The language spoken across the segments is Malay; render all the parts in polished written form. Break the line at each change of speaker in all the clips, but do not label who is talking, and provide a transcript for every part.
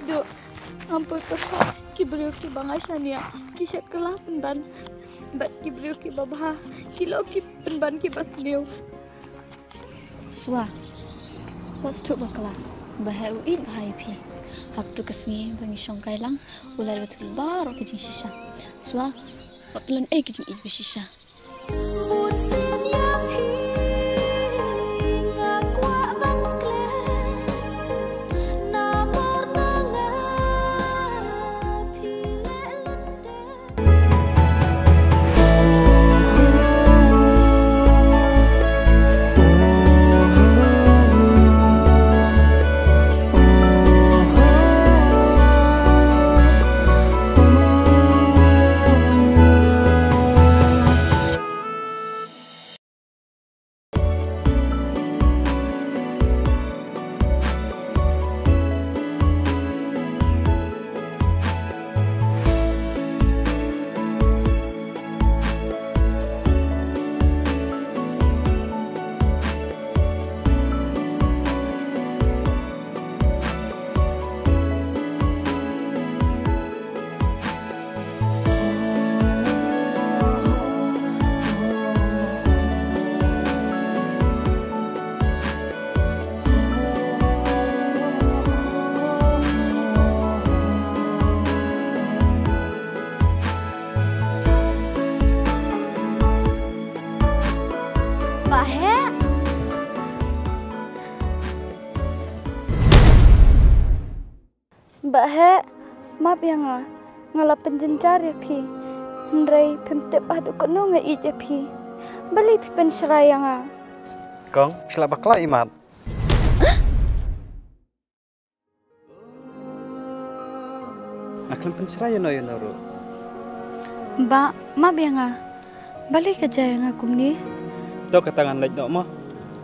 do ampun to kibriu ki bangasania kisat kelah penban bat kibriu ki babha kilo ki penban ki basniu
Swa what's to bakla bahai uid bahai pi hak tu kesni bangi syongkai lang ular betul baro kijing shisha Swa baklan kijing id shisha
Bahe, map yang ngalap penjencar ya pi, hendrai pemtep adu kono ngai ya pi, beli pi penserai yang
Kong, sila bakla imat. Akan penserai no yonoru.
Ba, map yang beli kerja yang aku ni.
Do ketangan lek no mo,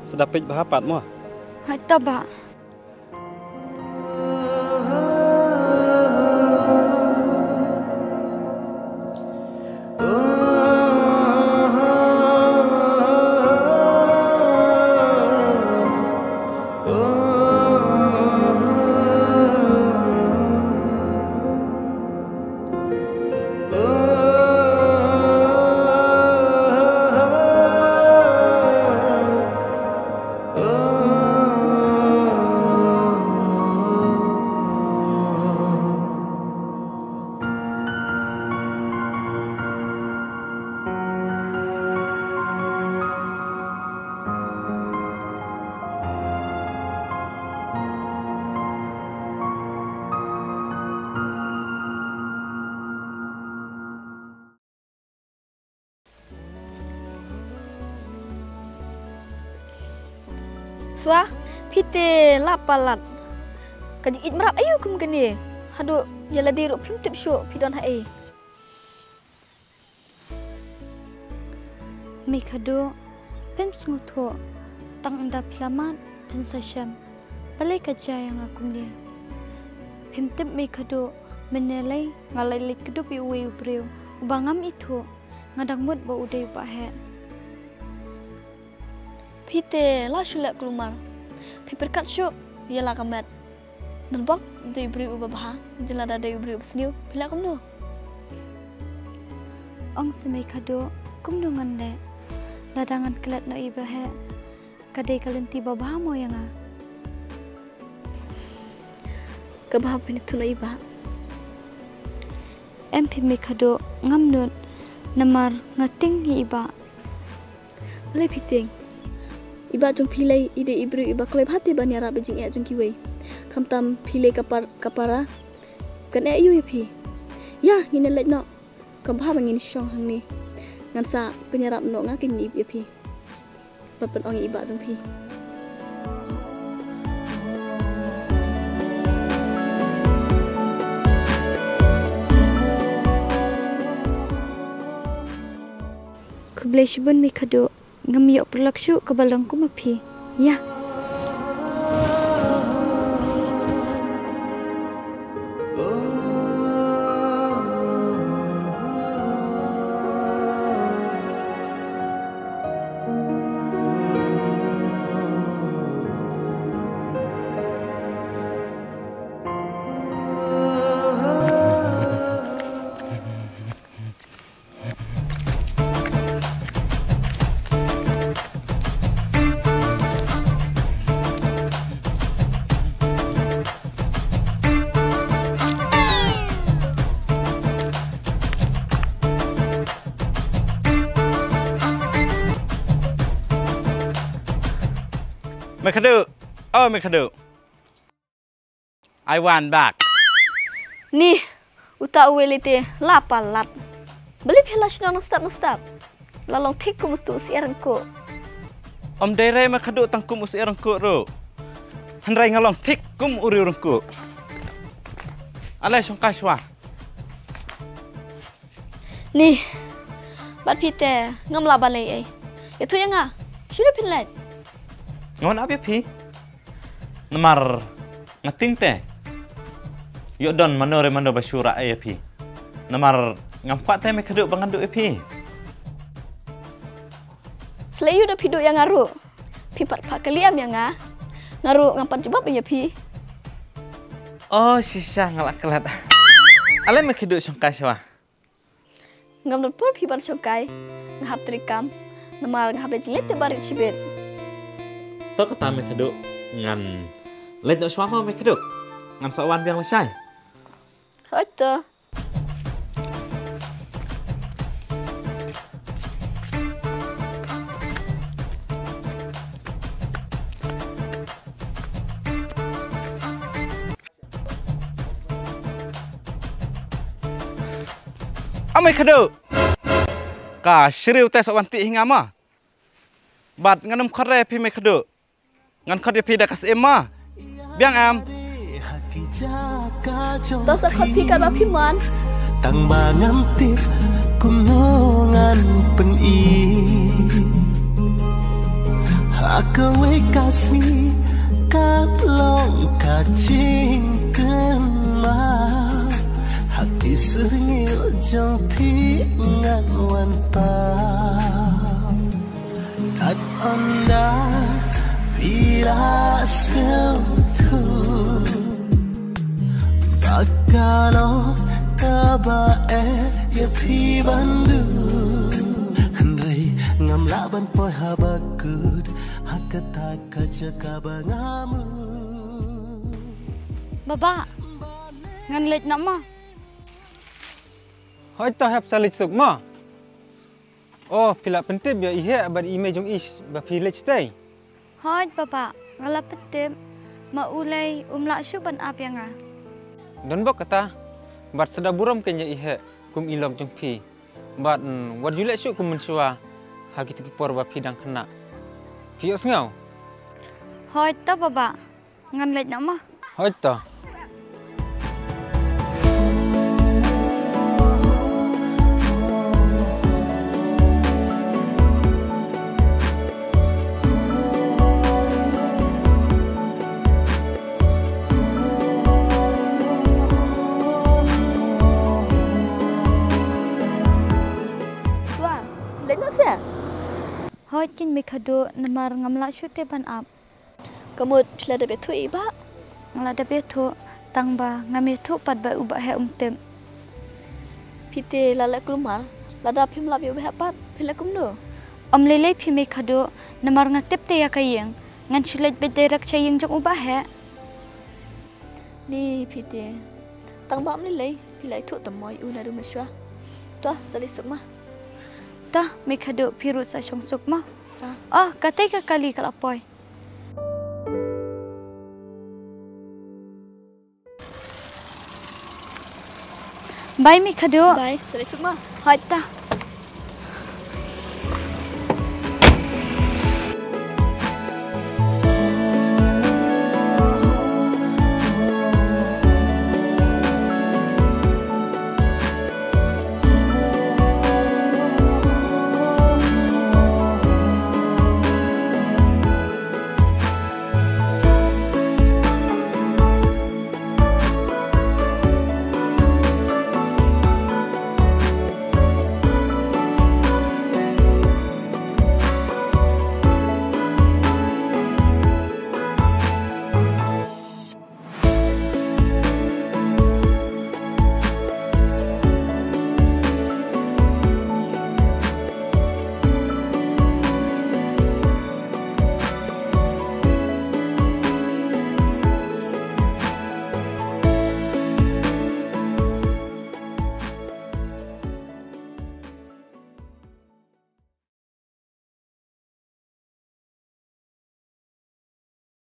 sedapit bahapat mo.
Hai taba. Swa, pite lapalat. Kaji it merap ayo kum kene. Hado ya la diruk pim tip syuk pidon hae. Mikado pim sngutho tang anda pilamat pen sasham. Balai kaja yang aku ni. Pim tip mikado menelai ngalai lit kedup iwe ubreu. Ubangam itu ngadang mut ba udai ba he. Pite la shulak kelumar. Piperkat syuk ialah kamat. Nelbak dari beri ubah jelada dari beri ubah bila kamu. Ong semai kado kum dengan le. Ladangan kelat no iba he. Kadai kalian tiba bah mo yang Kebah penitu no iba. MP me kado ngamnut namar ngating ni iba. Boleh piting. Iba jung pilai ide ibru iba klep hati banyara bejing e jung kiwei. Kamtam pilai kapara. Kan e yu pi. Ya, ngine let no. Kambha bangin syong hang ni. Ngan sa penyarap no ngakin ib pi. Papen ong iba jung pi. Kublai shibun mi kado ngamiok perlakshu ke balangku mapi. Ya.
Mekadu. Oh, Mekadu. I want back.
Ni, uta uelite lapalat. Beli pila sudah nustap. Lalong tikku mutu si erangku.
Om Dere Mekadu tangkum usi erangku ro. Handrai ngalong tikkum uri urangku. Alai songkai swa.
Ni, bat pite ngam la balai ai. Itu yang ah, sudah pinlat.
Ngon apa pi? Namar ngating te. Yo don manore mando basura ai pi. Namar ngampat te Mekadu bangandu pi.
Selayu dah pidu yang ngaru. Pipat pak kaliam yang ah. Ngaru ngampan jebab ya pi.
Oh, sisa ngalak kelat. Alai Mekadu songkai swa.
Ngam pur pipat sokai. Ngahap trikam. Namar ngahap jelit te barit sibit.
To kata Mekadu ngan lain tak swa Mekadu. Ngan sawan biang lesai.
Hoto.
Amai kado. Ka shriu tes wanti hinga ma. Bat nganum khare pi me kado. Ngan khare pi da kas emma. Biang am.
Dosa kopi kan api man.
Tang mangamtit kunungan peni. Hakawe kasih kalong kacing kenal. Hati sengil jong pingan wanta. Tat onda bila seutuh. Bakalo kabae ya pi bandu Henry ngam laban poi habakud hakata kaca kabangamu
Baba, ngan lej nak ma.
Hoi to hap salit suk ma. Oh, pila pentip ya ihe abad ime jong is ba village tay.
Hoi baba, ngala petip. Maulai umlak syuban ap yang ah.
Don bok kata bat sedaburam kenya ihe kum ilom jong pi. Bat wat julek syuk kum mensua hagi tu por ba pidang kena. Pios ngau.
Hoi ta baba, ngan lej nak ma.
Hoi to.
Hoi chin Mekadu namar ngamlak syute ban ap.
Kamut pila da betu iba.
Ngala da betu tangba ngamitu pat ba ubah he umtem.
Pite lala kulumar. Lada pim labi ubah pat pila kumdo.
Om lele pi Mekadu namar ngatip te ya kayeng. Ngan sulet bederak cayeng jong ubah he.
Ni pite. Tang bam lele pila itu tamoy una rumaswa. Tuah salisuk mah.
Tah Mekadu piru sa syong suk ma. Ah, katay ka kali kalapoy. Bye Mekadu.
Bye, salisuk mah.
Hoi ta.